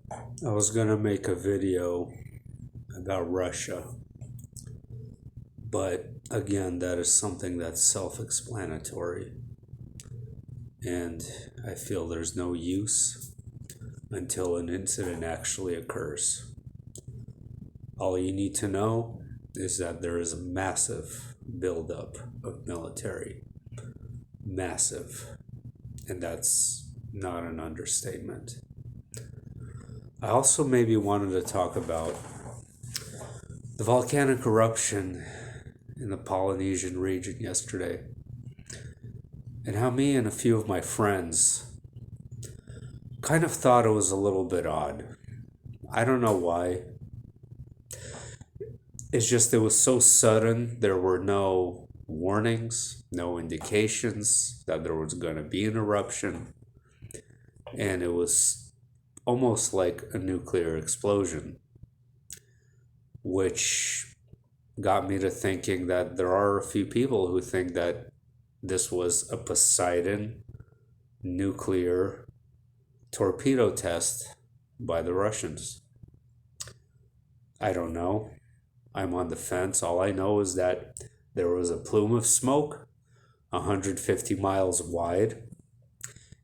I was going to make a video about Russia, but again, that is something that's self explanatory, and I feel there's no use until an incident actually occurs. All you need to know is that there is a massive buildup of military. Massive. And that's not an understatement. I also maybe wanted to talk about the volcanic eruption in the Polynesian region yesterday, and how me and a few of my friends kind of thought it was a little bit odd. I don't know why. It's just it was so sudden. There were no warnings, no indications that there was going to be an eruption, and it was almost like a nuclear explosion, which got me to thinking that there are a few people who think that this was a Poseidon nuclear torpedo test by the Russians. I don't know. I'm on the fence. All I know is that there was a plume of smoke 150 miles wide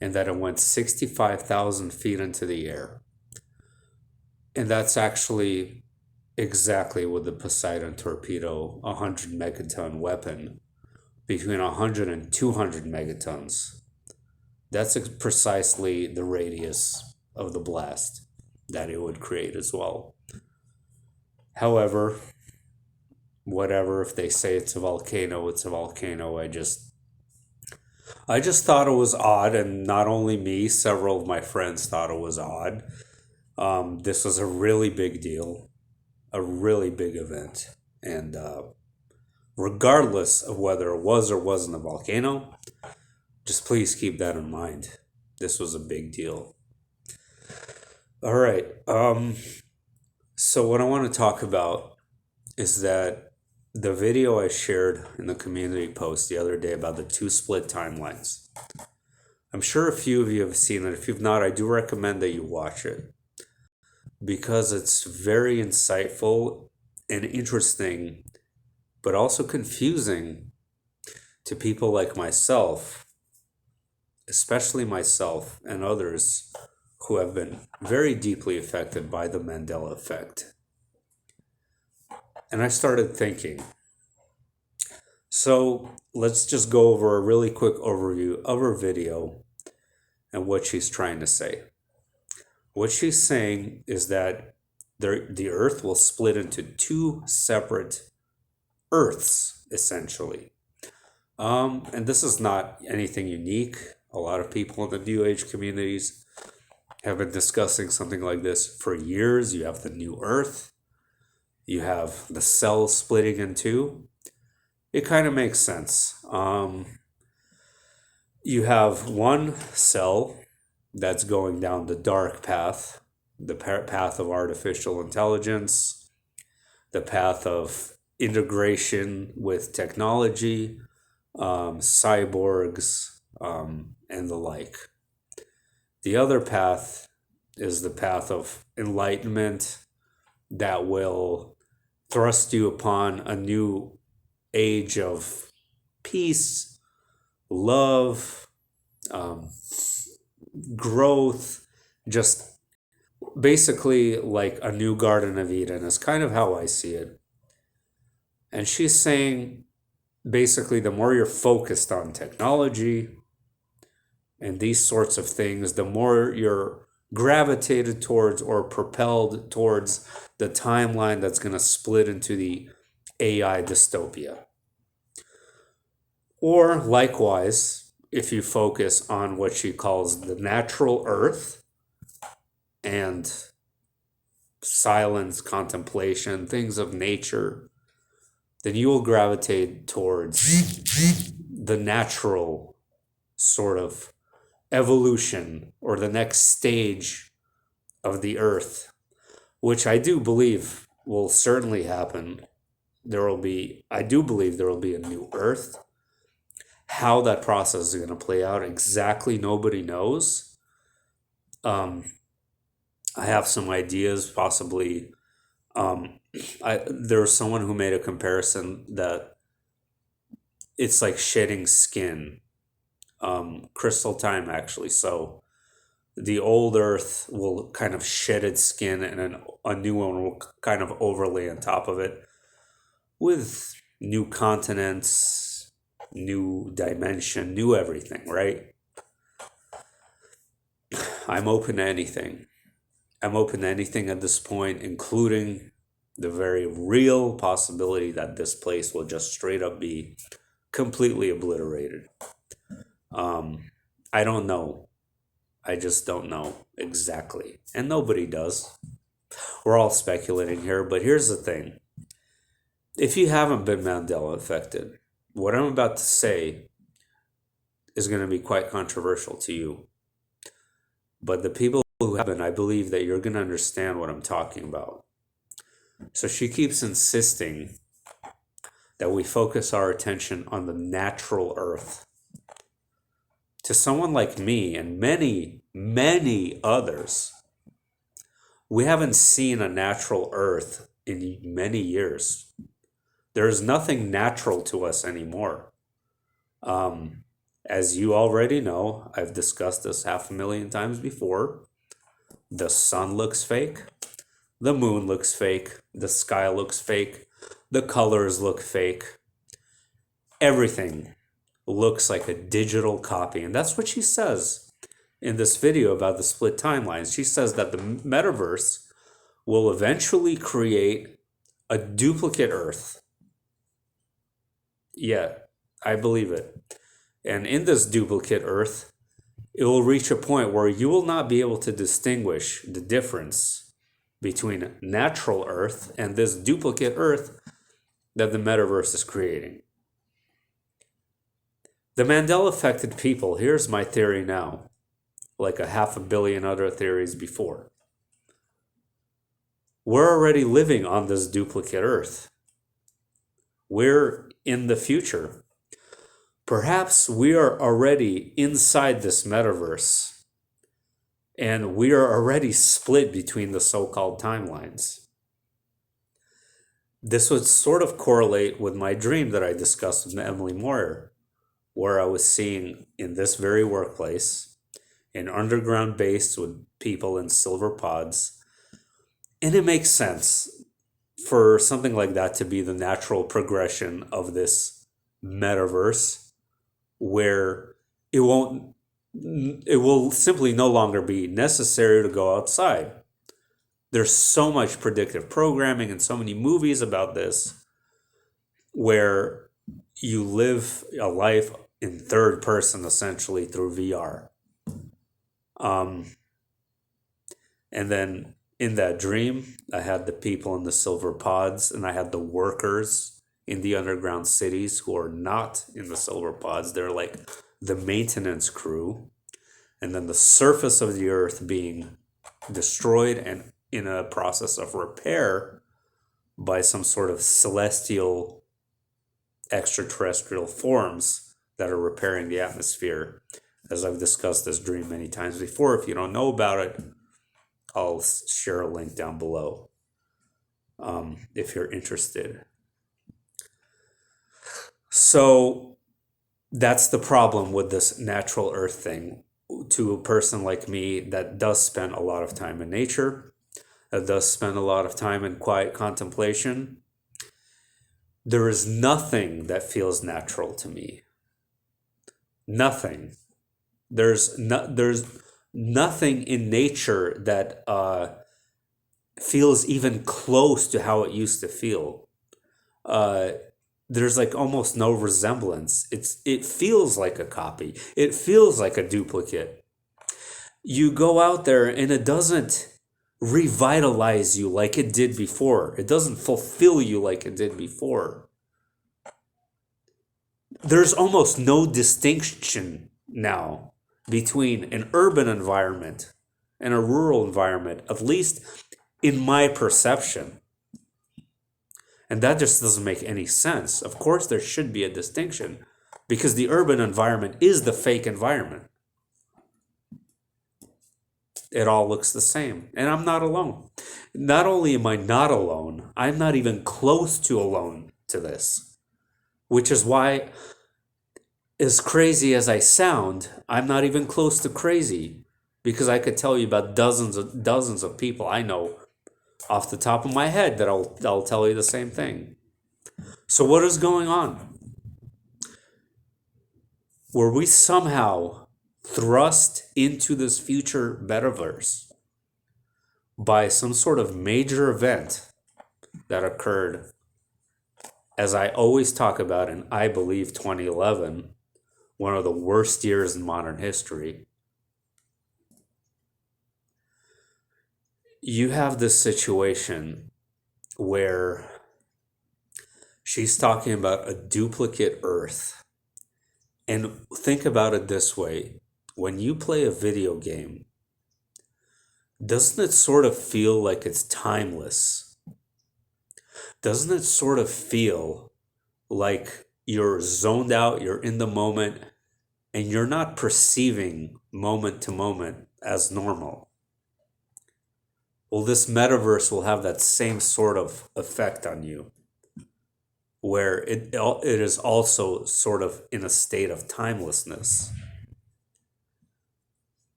and that it went 65,000 feet into the air. And that's actually exactly what the Poseidon torpedo, a 100 megaton weapon, between 100 and 200 megatons. That's precisely the radius of the blast that it would create as well. However, whatever, if they say it's a volcano, it's a volcano. I just thought it was odd, and not only me, several of my friends thought it was odd. This was a really big deal, a really big event, and regardless of whether it was or wasn't a volcano, just please keep that in mind. This was a big deal. All right. So what I want to talk about is that the video I shared in the community post the other day about the two split timelines. I'm sure a few of you have seen it. If you've not, I do recommend that you watch it because it's very insightful and interesting, but also confusing to people like myself, especially myself and others who have been very deeply affected by the Mandela effect. And I started thinking, so let's just go over a really quick overview of her video and what she's trying to say. What she's saying is that the earth will split into two separate earths, essentially. And this is not anything unique. A lot of people in the New Age communities have been discussing something like this for years. You have the new earth, you have the cells splitting in two. It kind of makes sense. You have one cell that's going down the dark path, the path of artificial intelligence, the path of integration with technology, cyborgs, and the like. The other path is the path of enlightenment that will thrust you upon a new age of peace, love, um, growth, just basically like a new Garden of Eden is kind of how I see it. And she's saying basically the more you're focused on technology and these sorts of things, the more you're gravitated towards or propelled towards the timeline that's going to split into the AI dystopia. Or likewise, if you focus on what she calls the natural earth and silence, contemplation, things of nature, then you will gravitate towards the natural sort of evolution or the next stage of the earth, which I do believe will certainly happen. I do believe there will be a new earth. How that process is going to play out exactly, nobody knows. Um, I have some ideas, possibly. Um, there was someone who made a comparison that it's like shedding skin, crystal time actually. So the old Earth will kind of shed its skin, and then a new one will kind of overlay on top of it with new continents, new dimension, new everything, right? I'm open to anything. I'm open to anything at this point, including the very real possibility that this place will just straight up be completely obliterated. Um, I don't know. I just don't know exactly. And nobody does. We're all speculating here, but here's the thing. If you haven't been Mandela affected, what I'm about to say is going to be quite controversial to you. But the people who have been, I believe that you're going to understand what I'm talking about. So she keeps insisting that we focus our attention on the natural earth. To someone like me and many, many others, we haven't seen a natural earth in many years. There is nothing natural to us anymore. As you already know, I've discussed this 500,000 times before. The sun looks fake. The moon looks fake. The sky looks fake. The colors look fake. Everything looks like a digital copy. And that's what she says in this video about the split timelines. She says that the metaverse will eventually create a duplicate Earth. Yeah, I believe it. And in this duplicate Earth, it will reach a point where you will not be able to distinguish the difference between natural Earth and this duplicate Earth that the metaverse is creating. The Mandela affected people, here's my theory now, like a 500 million other theories before. We're already living on this duplicate Earth. We're in the future. Perhaps we are already inside this metaverse, and we are already split between the so-called timelines. This would sort of correlate with my dream that I discussed with Emily Moyer, where I was seeing in this very workplace an underground base with people in silver pods. And it makes sense for something like that to be the natural progression of this metaverse, where it will simply no longer be necessary to go outside. There's so much predictive programming and so many movies about this, where you live a life in third person essentially through VR. And then in that dream, I had the people in the silver pods, and I had the workers in the underground cities who are not in the silver pods. They're like the maintenance crew. And then the surface of the earth being destroyed and in a process of repair by some sort of celestial extraterrestrial forms that are repairing the atmosphere. As I've discussed this dream many times before, if you don't know about it, I'll share a link down below if you're interested. So that's the problem with this natural earth thing. To a person like me that does spend a lot of time in nature, that does spend a lot of time in quiet contemplation, there is nothing that feels natural to me. Nothing. There's nothing in nature that feels even close to how it used to feel. There's like almost no resemblance. It feels like a copy. It feels like a duplicate. You go out there and it doesn't revitalize you like it did before. It doesn't fulfill you like it did before. There's almost no distinction now between an urban environment and a rural environment, at least in my perception. And that just doesn't make any sense. Of course, there should be a distinction because the urban environment is the fake environment. It all looks the same. And I'm not alone. Not only am I not alone, I'm not even close to alone to this. Which is why, as crazy as I sound, I'm not even close to crazy. Because I could tell you about dozens of people I know off the top of my head that I'll tell you the same thing. So what is going on? Were we somehow thrust into this future metaverse by some sort of major event that occurred, as I always talk about, in I believe 2011, one of the worst years in modern history? You have this situation where she's talking about a duplicate Earth. And think about it this way. When you play a video game, doesn't it sort of feel like it's timeless? Doesn't it sort of feel like you're zoned out, you're in the moment, and you're not perceiving moment to moment as normal? Well, this metaverse will have that same sort of effect on you, where it is also sort of in a state of timelessness.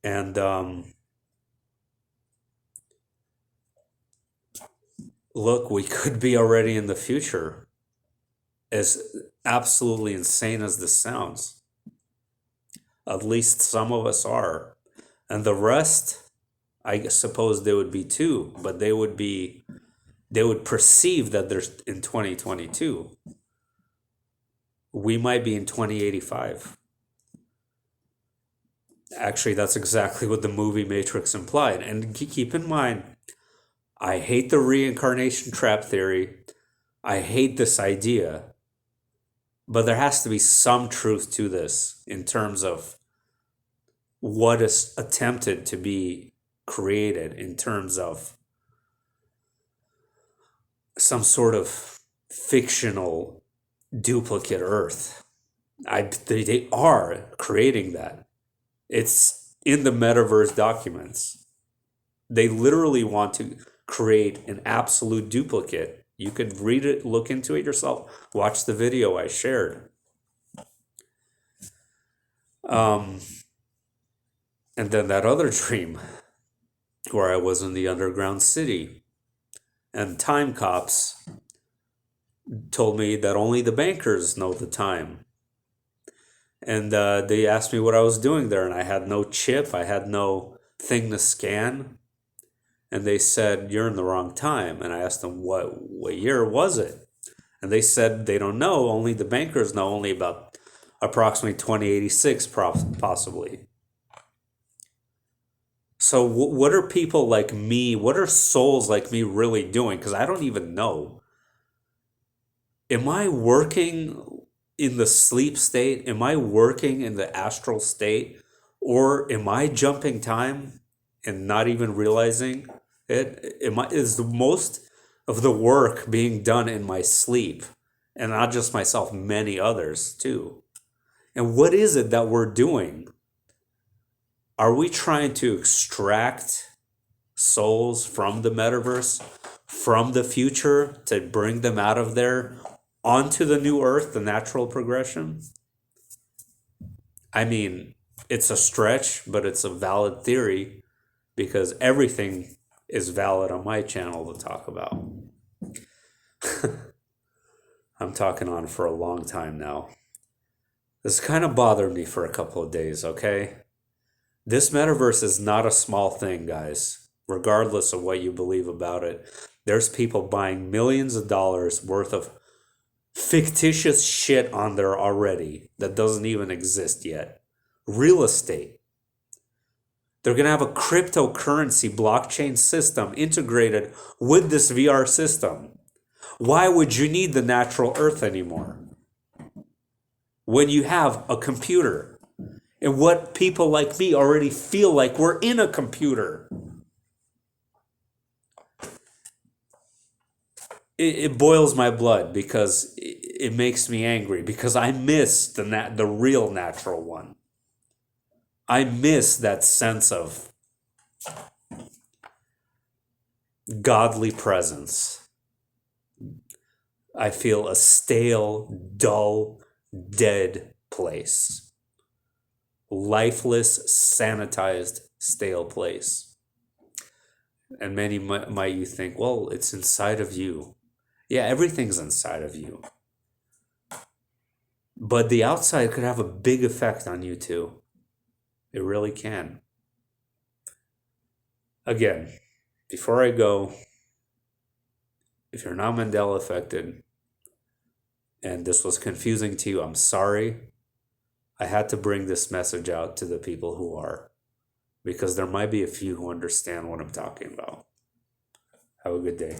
And look, we could be already in the future, as absolutely insane as this sounds. At least some of us are. And the rest, I suppose they would be too, but they would perceive that they're in 2022. We might be in 2085. Actually, that's exactly what the movie Matrix implied. And keep in mind, I hate the reincarnation trap theory. I hate this idea. But there has to be some truth to this in terms of what is attempted to be created in terms of some sort of fictional duplicate Earth. They are creating that. It's in the metaverse documents. They literally want to create an absolute duplicate. You could read it, look into it yourself, watch the video I shared. And then that other dream where I was in the underground city, and time cops told me that only the bankers know the time. And they asked me what I was doing there, and I had no chip, I had no thing to scan. And they said, "You're in the wrong time." And I asked them, what year was it? And they said they don't know, only the bankers know, only about approximately 2086 possibly. So what are people like me, what are souls like me really doing? Because I don't even know. Am I working in the sleep state? Am I working in the astral state? Or am I jumping time and not even realizing it? Is the most of the work being done in my sleep? And not just myself, many others too. And what is it that we're doing? Are we trying to extract souls from the metaverse, from the future, to bring them out of there onto the new earth, the natural progression? I mean, it's a stretch, but it's a valid theory, because everything is valid on my channel to talk about. I'm talking on for a long time now. This kind of bothered me for a couple of days, okay? This metaverse is not a small thing, guys. Regardless of what you believe about it, there's people buying millions of dollars worth of fictitious shit on there already that doesn't even exist yet. Real estate. They're going to have a cryptocurrency blockchain system integrated with this VR system. Why would you need the natural earth anymore when you have a computer? And what people like me already feel like we're in a computer. It boils my blood because it makes me angry, because I miss the real natural one. I miss that sense of Godly presence. I feel a stale, dull, dead place. Lifeless, sanitized, stale place. And many might you think, well, it's inside of you. Yeah, everything's inside of you. But the outside could have a big effect on you too. It really can. Again, before I go, if you're not Mandela affected and this was confusing to you, I'm sorry. I had to bring this message out to the people who are, because there might be a few who understand what I'm talking about. Have a good day.